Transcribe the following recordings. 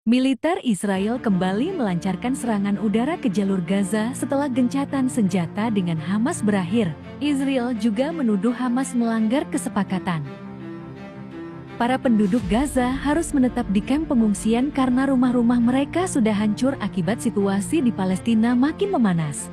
Militer Israel kembali melancarkan serangan udara ke jalur Gaza setelah gencatan senjata dengan Hamas berakhir. Israel juga menuduh Hamas melanggar kesepakatan. Para penduduk Gaza harus menetap di kamp pengungsian karena rumah-rumah mereka sudah hancur akibat situasi di Palestina makin memanas.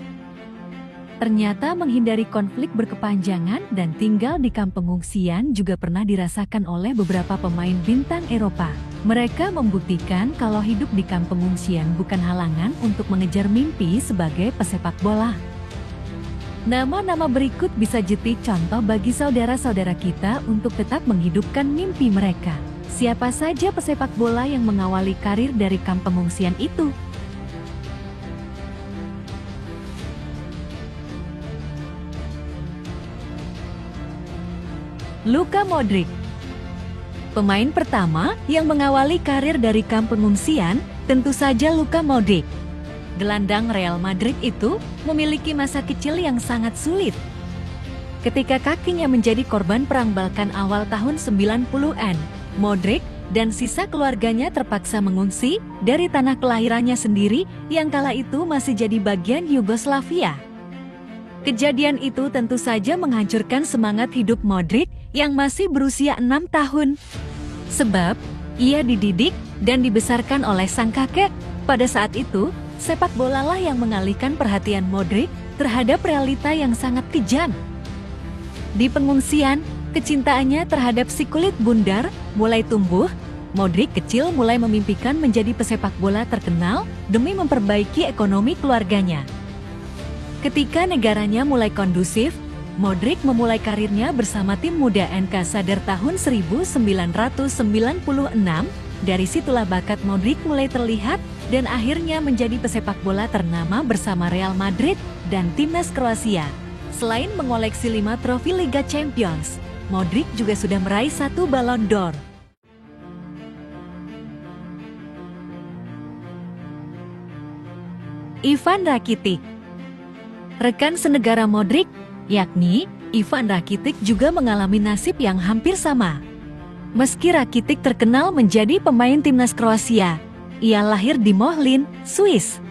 Ternyata menghindari konflik berkepanjangan dan tinggal di kamp pengungsian juga pernah dirasakan oleh beberapa pemain bintang Eropa. Mereka membuktikan kalau hidup di kamp pengungsian bukan halangan untuk mengejar mimpi sebagai pesepak bola. Nama-nama berikut bisa jadi contoh bagi saudara-saudara kita untuk tetap menghidupkan mimpi mereka. Siapa saja pesepak bola yang mengawali karir dari kamp pengungsian itu? Luka Modric. Pemain pertama yang mengawali karir dari kamp pengungsian tentu saja Luka Modric. Gelandang Real Madrid itu memiliki masa kecil yang sangat sulit. Ketika kakinya menjadi korban perang Balkan awal tahun 90-an, Modric dan sisa keluarganya terpaksa mengungsi dari tanah kelahirannya sendiri yang kala itu masih jadi bagian Yugoslavia. Kejadian itu tentu saja menghancurkan semangat hidup Modric yang masih berusia 6 tahun. Sebab, ia dididik dan dibesarkan oleh sang kakek. Pada saat itu, sepak bola lah yang mengalihkan perhatian Modric terhadap realita yang sangat kejam. Di pengungsian, kecintaannya terhadap si kulit bundar mulai tumbuh. Modric kecil mulai memimpikan menjadi pesepak bola terkenal demi memperbaiki ekonomi keluarganya. Ketika negaranya mulai kondusif, Modric memulai karirnya bersama tim muda NK Sadar tahun 1996. Dari situlah bakat Modric mulai terlihat dan akhirnya menjadi pesepak bola ternama bersama Real Madrid dan timnas Kroasia. Selain mengoleksi 5 trofi Liga Champions, Modric juga sudah meraih 1 Ballon d'Or. Ivan Rakitic. Rekan senegara Modric, yakni Ivan Rakitic juga mengalami nasib yang hampir sama. Meski Rakitic terkenal menjadi pemain timnas Kroasia, ia lahir di Mohlin, Swiss.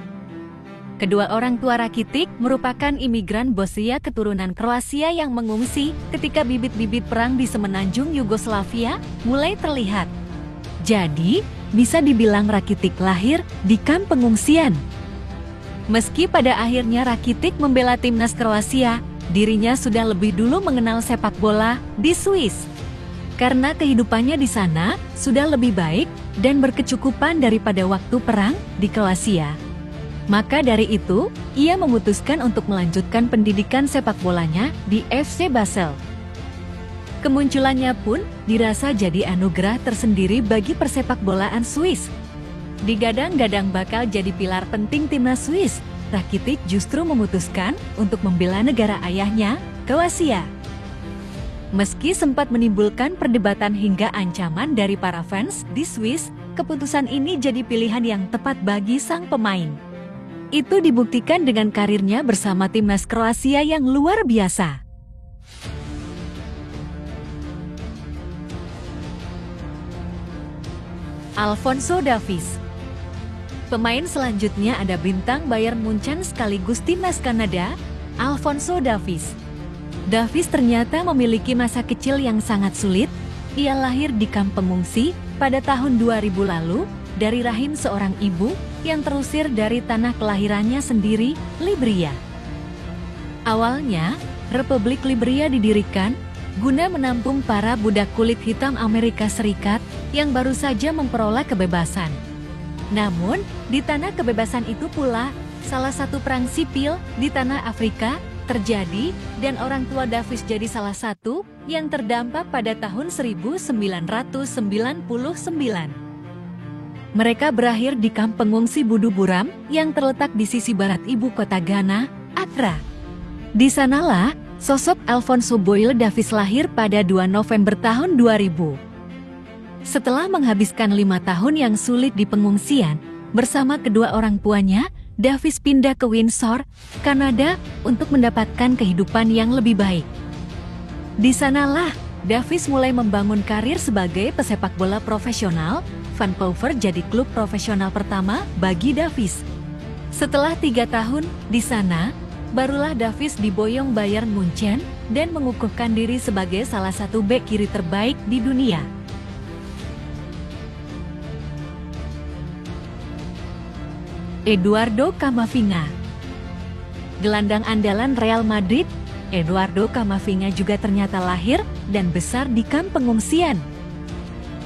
Kedua orang tua Rakitic merupakan imigran Bosnia keturunan Kroasia yang mengungsi ketika bibit-bibit perang di semenanjung Yugoslavia mulai terlihat. Jadi, bisa dibilang Rakitic lahir di kamp pengungsian. Meski pada akhirnya Rakitic membela timnas Kroasia, dirinya sudah lebih dulu mengenal sepak bola di Swiss. Karena kehidupannya di sana sudah lebih baik dan berkecukupan daripada waktu perang di Kroasia. Maka dari itu, ia memutuskan untuk melanjutkan pendidikan sepak bolanya di FC Basel. Kemunculannya pun dirasa jadi anugerah tersendiri bagi persepak bolaan Swiss. Digadang-gadang bakal jadi pilar penting timnas Swiss, Rakitic justru memutuskan untuk membela negara ayahnya, Kroasia. Meski sempat menimbulkan perdebatan hingga ancaman dari para fans di Swiss, keputusan ini jadi pilihan yang tepat bagi sang pemain. Itu dibuktikan dengan karirnya bersama timnas Kroasia yang luar biasa. Alphonso Davies. Pemain selanjutnya ada bintang Bayern Munchen sekaligus timnas Kanada, Alphonso Davies. Davies ternyata memiliki masa kecil yang sangat sulit. Ia lahir di kamp pengungsi pada tahun 2000 lalu dari rahim seorang ibu yang terusir dari tanah kelahirannya sendiri, Liberia. Awalnya, Republik Liberia didirikan guna menampung para budak kulit hitam Amerika Serikat yang baru saja memperoleh kebebasan. Namun, di tanah kebebasan itu pula, salah satu perang sipil di tanah Afrika terjadi dan orang tua Davies jadi salah satu yang terdampak pada tahun 1999. Mereka berakhir di kamp pengungsi Budu Buram yang terletak di sisi barat ibu kota Ghana, Accra. Di sanalah, sosok Alphonso Boyle Davies lahir pada 2 November tahun 2000. Setelah menghabiskan 5 tahun yang sulit di pengungsian, bersama kedua orang tuanya, Davies pindah ke Windsor, Kanada untuk mendapatkan kehidupan yang lebih baik. Di sanalah, Davies mulai membangun karir sebagai pesepak bola profesional, Vancouver jadi klub profesional pertama bagi Davies. Setelah 3 tahun di sana, barulah Davies diboyong Bayern Munchen dan mengukuhkan diri sebagai salah satu bek kiri terbaik di dunia. Eduardo Camavinga. Gelandang andalan Real Madrid, Eduardo Camavinga juga ternyata lahir dan besar di kamp pengungsian.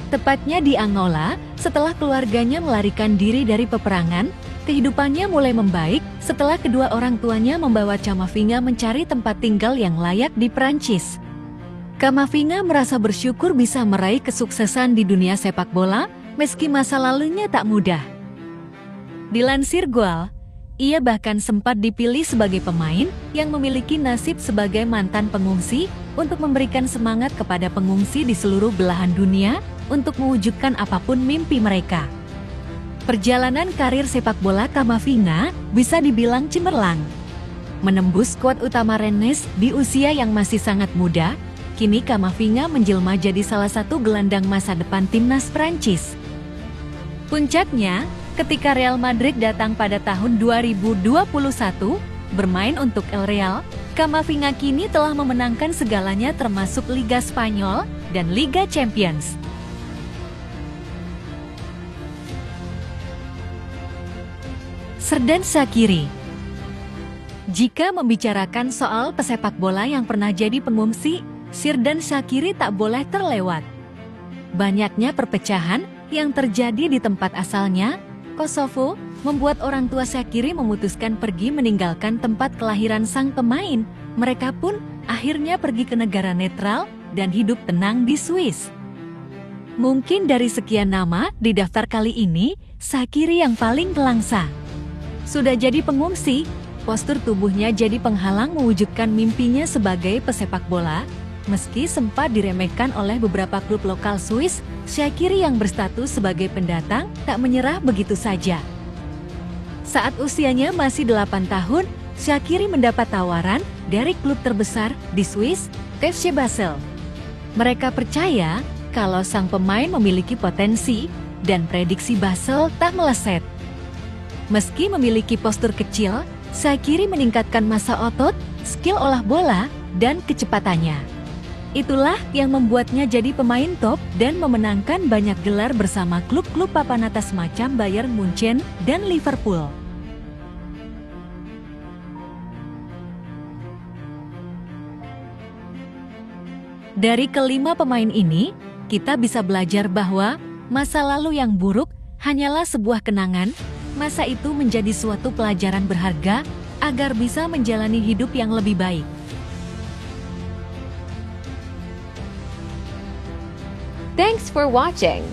Tepatnya di Angola, setelah keluarganya melarikan diri dari peperangan, kehidupannya mulai membaik setelah kedua orang tuanya membawa Camavinga mencari tempat tinggal yang layak di Prancis. Camavinga merasa bersyukur bisa meraih kesuksesan di dunia sepak bola, meski masa lalunya tak mudah. Dilansir Goal, ia bahkan sempat dipilih sebagai pemain yang memiliki nasib sebagai mantan pengungsi untuk memberikan semangat kepada pengungsi di seluruh belahan dunia untuk mewujudkan apapun mimpi mereka. Perjalanan karir sepak bola Camavinga bisa dibilang cemerlang. Menembus skuad utama Rennes di usia yang masih sangat muda, kini Camavinga menjelma jadi salah satu gelandang masa depan timnas Prancis. Puncaknya, ketika Real Madrid datang pada tahun 2021, bermain untuk El Real, Camavinga kini telah memenangkan segalanya termasuk Liga Spanyol dan Liga Champions. Xherdan Shaqiri. Jika membicarakan soal pesepak bola yang pernah jadi pengungsi, Xherdan Shaqiri tak boleh terlewat. Banyaknya perpecahan yang terjadi di tempat asalnya, Kosovo, membuat orang tua Shaqiri memutuskan pergi meninggalkan tempat kelahiran sang pemain. Mereka pun akhirnya pergi ke negara netral dan hidup tenang di Swiss. Mungkin dari sekian nama di daftar kali ini, Shaqiri yang paling kelangsa. Sudah jadi pengungsi, postur tubuhnya jadi penghalang mewujudkan mimpinya sebagai pesepak bola. Meski sempat diremehkan oleh beberapa klub lokal Swiss, Shaqiri yang berstatus sebagai pendatang tak menyerah begitu saja. Saat usianya masih 8 tahun, Shaqiri mendapat tawaran dari klub terbesar di Swiss, FC Basel. Mereka percaya kalau sang pemain memiliki potensi dan prediksi Basel tak meleset. Meski memiliki postur kecil, Shaqiri meningkatkan massa otot, skill olah bola, dan kecepatannya. Itulah yang membuatnya jadi pemain top dan memenangkan banyak gelar bersama klub-klub papan atas macam Bayern Munchen dan Liverpool. Dari kelima pemain ini, kita bisa belajar bahwa masa lalu yang buruk hanyalah sebuah kenangan. Masa itu menjadi suatu pelajaran berharga agar bisa menjalani hidup yang lebih baik. Thanks for watching.